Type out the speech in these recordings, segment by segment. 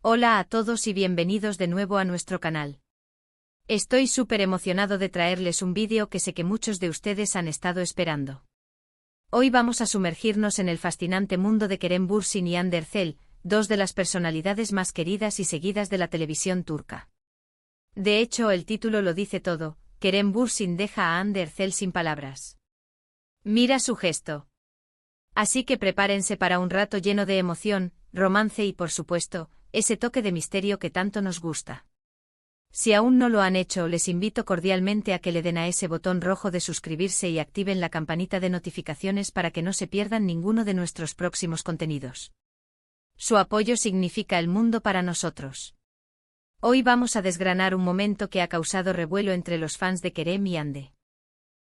Hola a todos y bienvenidos de nuevo a nuestro canal. Estoy súper emocionado de traerles un vídeo que sé que muchos de ustedes han estado esperando. Hoy vamos a sumergirnos en el fascinante mundo de Kerem Bürsin y Hande Erçel, dos de las personalidades más queridas y seguidas de la televisión turca. De hecho, el título lo dice todo: Kerem Bürsin deja a Hande Erçel sin palabras. Mira su gesto. Así que prepárense para un rato lleno de emoción, romance y, por supuesto, ese toque de misterio que tanto nos gusta. Si aún no lo han hecho, les invito cordialmente a que le den a ese botón rojo de suscribirse y activen la campanita de notificaciones para que no se pierdan ninguno de nuestros próximos contenidos. Su apoyo significa el mundo para nosotros. Hoy vamos a desgranar un momento que ha causado revuelo entre los fans de Kerem y Hande.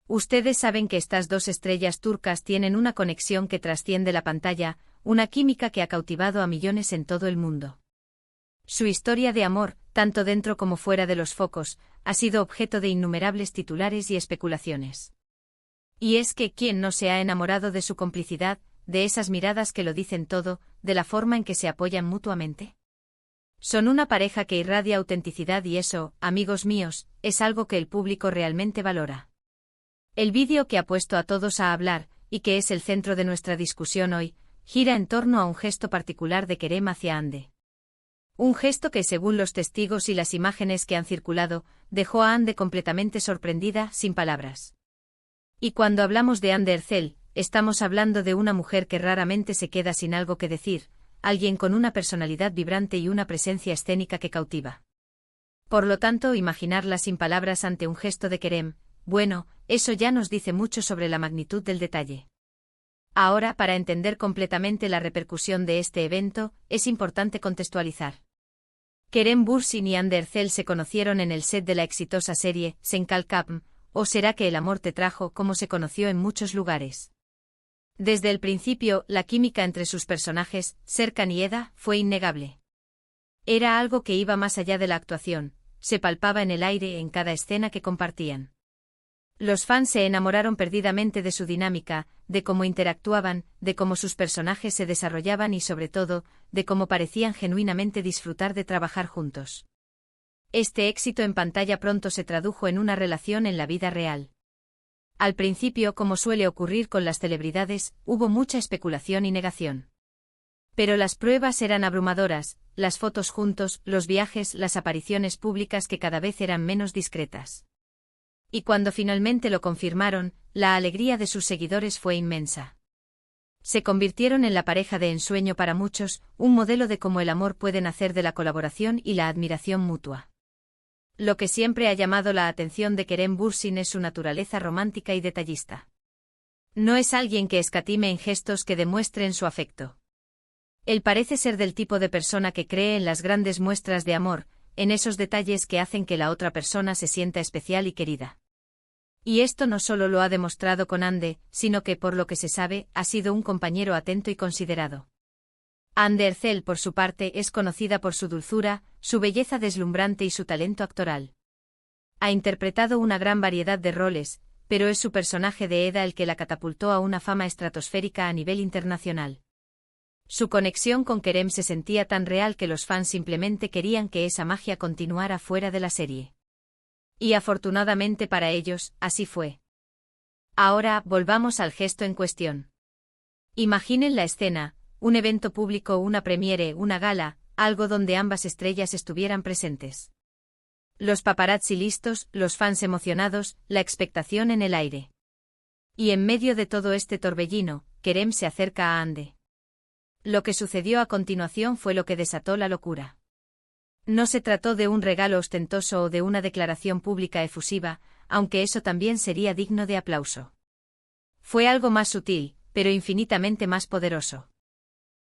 Ustedes saben que estas dos estrellas turcas tienen una conexión que trasciende la pantalla, una química que ha cautivado a millones en todo el mundo. Su historia de amor, tanto dentro como fuera de los focos, ha sido objeto de innumerables titulares y especulaciones. Y es que ¿quién no se ha enamorado de su complicidad, de esas miradas que lo dicen todo, de la forma en que se apoyan mutuamente? Son una pareja que irradia autenticidad y eso, amigos míos, es algo que el público realmente valora. El vídeo que ha puesto a todos a hablar, y que es el centro de nuestra discusión hoy, gira en torno a un gesto particular de Kerem hacia Hande. Un gesto que, según los testigos y las imágenes que han circulado, dejó a Hande completamente sorprendida, sin palabras. Y cuando hablamos de Hande Erçel, estamos hablando de una mujer que raramente se queda sin algo que decir, alguien con una personalidad vibrante y una presencia escénica que cautiva. Por lo tanto, imaginarla sin palabras ante un gesto de Kerem, bueno, eso ya nos dice mucho sobre la magnitud del detalle. Ahora, para entender completamente la repercusión de este evento, es importante contextualizar. Kerem Bürsin y Hande Erçel se conocieron en el set de la exitosa serie Sen Kalkam, o Será que el amor te trajo, como se conoció en muchos lugares. Desde el principio, la química entre sus personajes, Serkan y Eda, fue innegable. Era algo que iba más allá de la actuación, se palpaba en el aire en cada escena que compartían. Los fans se enamoraron perdidamente de su dinámica, de cómo interactuaban, de cómo sus personajes se desarrollaban y sobre todo, de cómo parecían genuinamente disfrutar de trabajar juntos. Este éxito en pantalla pronto se tradujo en una relación en la vida real. Al principio, como suele ocurrir con las celebridades, hubo mucha especulación y negación. Pero las pruebas eran abrumadoras, las fotos juntos, los viajes, las apariciones públicas que cada vez eran menos discretas. Y cuando finalmente lo confirmaron, la alegría de sus seguidores fue inmensa. Se convirtieron en la pareja de ensueño para muchos, un modelo de cómo el amor puede nacer de la colaboración y la admiración mutua. Lo que siempre ha llamado la atención de Kerem Bürsin es su naturaleza romántica y detallista. No es alguien que escatime en gestos que demuestren su afecto. Él parece ser del tipo de persona que cree en las grandes muestras de amor, en esos detalles que hacen que la otra persona se sienta especial y querida. Y esto no solo lo ha demostrado con Hande, sino que, por lo que se sabe, ha sido un compañero atento y considerado. Hande Erçel, por su parte, es conocida por su dulzura, su belleza deslumbrante y su talento actoral. Ha interpretado una gran variedad de roles, pero es su personaje de Eda el que la catapultó a una fama estratosférica a nivel internacional. Su conexión con Kerem se sentía tan real que los fans simplemente querían que esa magia continuara fuera de la serie. Y afortunadamente para ellos, así fue. Ahora, volvamos al gesto en cuestión. Imaginen la escena, un evento público, una premiere, una gala, algo donde ambas estrellas estuvieran presentes. Los paparazzi listos, los fans emocionados, la expectación en el aire. Y en medio de todo este torbellino, Kerem se acerca a Hande. Lo que sucedió a continuación fue lo que desató la locura. No se trató de un regalo ostentoso o de una declaración pública efusiva, aunque eso también sería digno de aplauso. Fue algo más sutil, pero infinitamente más poderoso.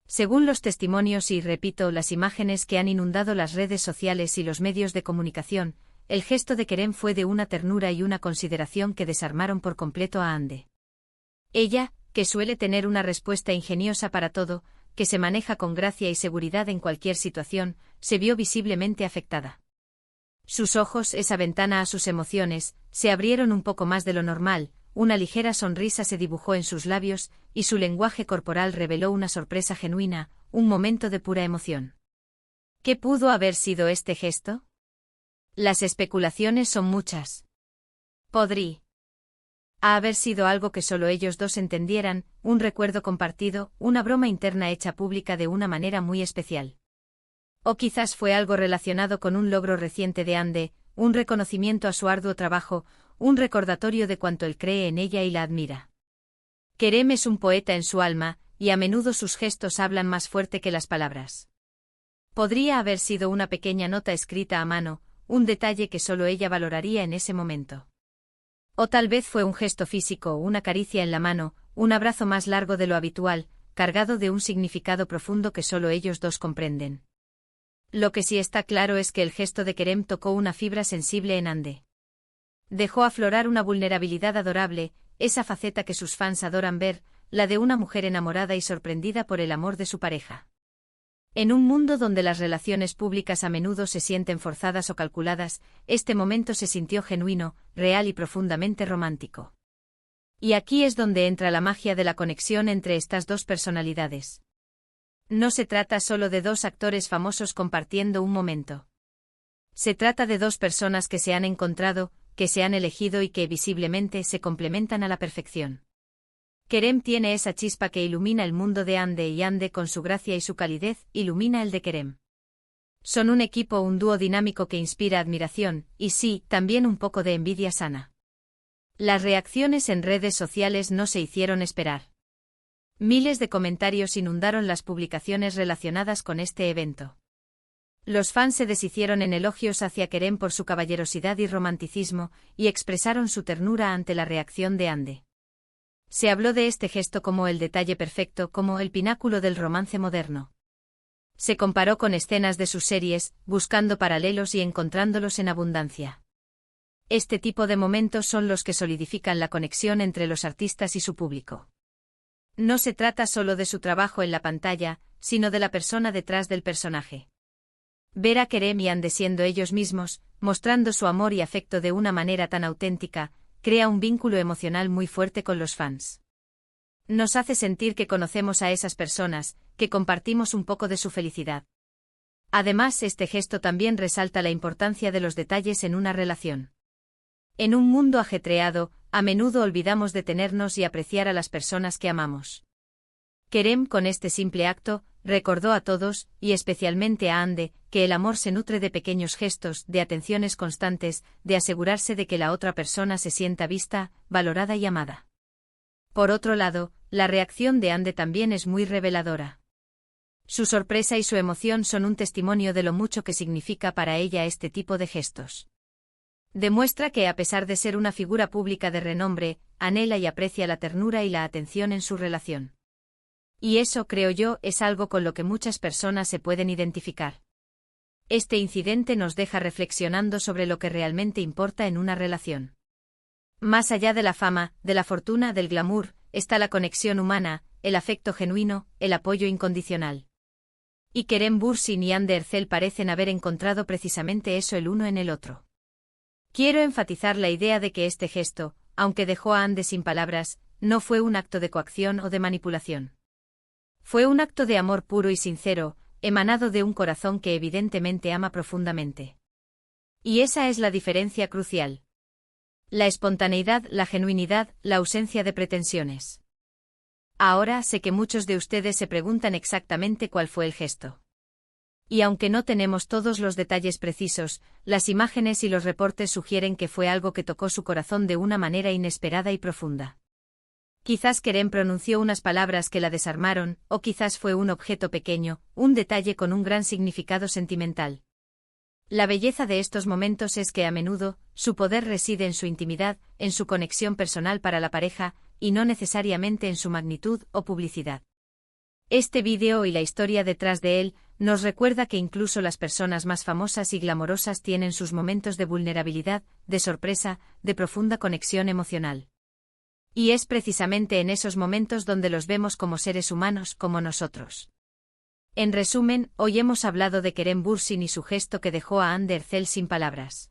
Según los testimonios y, repito, las imágenes que han inundado las redes sociales y los medios de comunicación, el gesto de Kerem fue de una ternura y una consideración que desarmaron por completo a Hande. Ella, que suele tener una respuesta ingeniosa para todo, que se maneja con gracia y seguridad en cualquier situación, se vio visiblemente afectada. Sus ojos, esa ventana a sus emociones, se abrieron un poco más de lo normal, una ligera sonrisa se dibujó en sus labios, y su lenguaje corporal reveló una sorpresa genuina, un momento de pura emoción. ¿Qué pudo haber sido este gesto? Las especulaciones son muchas. Podría haber sido algo que solo ellos dos entendieran, un recuerdo compartido, una broma interna hecha pública de una manera muy especial. O quizás fue algo relacionado con un logro reciente de Ande, un reconocimiento a su arduo trabajo, un recordatorio de cuánto él cree en ella y la admira. Kerem es un poeta en su alma, y a menudo sus gestos hablan más fuerte que las palabras. Podría haber sido una pequeña nota escrita a mano, un detalle que solo ella valoraría en ese momento. O tal vez fue un gesto físico, una caricia en la mano, un abrazo más largo de lo habitual, cargado de un significado profundo que solo ellos dos comprenden. Lo que sí está claro es que el gesto de Kerem tocó una fibra sensible en Ande. Dejó aflorar una vulnerabilidad adorable, esa faceta que sus fans adoran ver, la de una mujer enamorada y sorprendida por el amor de su pareja. En un mundo donde las relaciones públicas a menudo se sienten forzadas o calculadas, este momento se sintió genuino, real y profundamente romántico. Y aquí es donde entra la magia de la conexión entre estas dos personalidades. No se trata solo de dos actores famosos compartiendo un momento. Se trata de dos personas que se han encontrado, que se han elegido y que visiblemente se complementan a la perfección. Kerem tiene esa chispa que ilumina el mundo de Ande y Ande con su gracia y su calidez ilumina el de Kerem. Son un equipo, un dúo dinámico que inspira admiración, y sí, también un poco de envidia sana. Las reacciones en redes sociales no se hicieron esperar. Miles de comentarios inundaron las publicaciones relacionadas con este evento. Los fans se deshicieron en elogios hacia Kerem por su caballerosidad y romanticismo, y expresaron su ternura ante la reacción de Ande. Se habló de este gesto como el detalle perfecto, como el pináculo del romance moderno. Se comparó con escenas de sus series, buscando paralelos y encontrándolos en abundancia. Este tipo de momentos son los que solidifican la conexión entre los artistas y su público. No se trata solo de su trabajo en la pantalla, sino de la persona detrás del personaje. Ver a Kerem y Ande siendo ellos mismos, mostrando su amor y afecto de una manera tan auténtica, crea un vínculo emocional muy fuerte con los fans. Nos hace sentir que conocemos a esas personas, que compartimos un poco de su felicidad. Además, este gesto también resalta la importancia de los detalles en una relación. En un mundo ajetreado, a menudo olvidamos detenernos y apreciar a las personas que amamos. Kerem, con este simple acto, recordó a todos, y especialmente a Ande, que el amor se nutre de pequeños gestos, de atenciones constantes, de asegurarse de que la otra persona se sienta vista, valorada y amada. Por otro lado, la reacción de Ande también es muy reveladora. Su sorpresa y su emoción son un testimonio de lo mucho que significa para ella este tipo de gestos. Demuestra que a pesar de ser una figura pública de renombre, anhela y aprecia la ternura y la atención en su relación. Y eso, creo yo, es algo con lo que muchas personas se pueden identificar. Este incidente nos deja reflexionando sobre lo que realmente importa en una relación. Más allá de la fama, de la fortuna, del glamour, está la conexión humana, el afecto genuino, el apoyo incondicional. Y Kerem Bürsin y Ande Erçel parecen haber encontrado precisamente eso el uno en el otro. Quiero enfatizar la idea de que este gesto, aunque dejó a Ande sin palabras, no fue un acto de coacción o de manipulación. Fue un acto de amor puro y sincero, emanado de un corazón que evidentemente ama profundamente. Y esa es la diferencia crucial. La espontaneidad, la genuinidad, la ausencia de pretensiones. Ahora sé que muchos de ustedes se preguntan exactamente cuál fue el gesto. Y aunque no tenemos todos los detalles precisos, las imágenes y los reportes sugieren que fue algo que tocó su corazón de una manera inesperada y profunda. Quizás Kerem pronunció unas palabras que la desarmaron, o quizás fue un objeto pequeño, un detalle con un gran significado sentimental. La belleza de estos momentos es que a menudo, su poder reside en su intimidad, en su conexión personal para la pareja, y no necesariamente en su magnitud o publicidad. Este vídeo y la historia detrás de él, nos recuerda que incluso las personas más famosas y glamorosas tienen sus momentos de vulnerabilidad, de sorpresa, de profunda conexión emocional. Y es precisamente en esos momentos donde los vemos como seres humanos como nosotros. En resumen, hoy hemos hablado de Kerem Bürsin y su gesto que dejó a Ande Erçel sin palabras.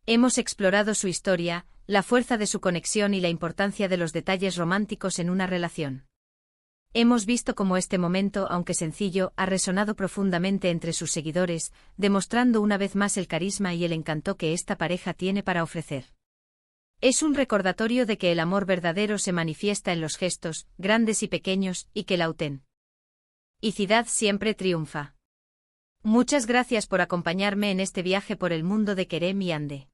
Hemos explorado su historia, la fuerza de su conexión y la importancia de los detalles románticos en una relación. Hemos visto cómo este momento, aunque sencillo, ha resonado profundamente entre sus seguidores, demostrando una vez más el carisma y el encanto que esta pareja tiene para ofrecer. Es un recordatorio de que el amor verdadero se manifiesta en los gestos, grandes y pequeños, y que la autenticidad siempre triunfa. Muchas gracias por acompañarme en este viaje por el mundo de Kerem y Hande.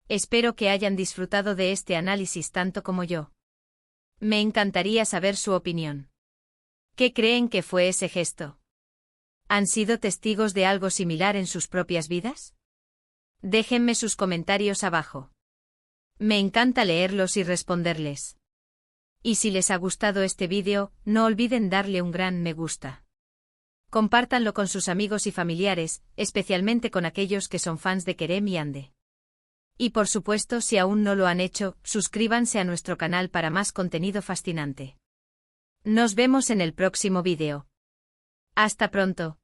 Espero que hayan disfrutado de este análisis tanto como yo. Me encantaría saber su opinión. ¿Qué creen que fue ese gesto? ¿Han sido testigos de algo similar en sus propias vidas? Déjenme sus comentarios abajo. Me encanta leerlos y responderles. Y si les ha gustado este vídeo, no olviden darle un gran me gusta. Compártanlo con sus amigos y familiares, especialmente con aquellos que son fans de Kerem y Hande. Y por supuesto, si aún no lo han hecho, suscríbanse a nuestro canal para más contenido fascinante. Nos vemos en el próximo vídeo. Hasta pronto.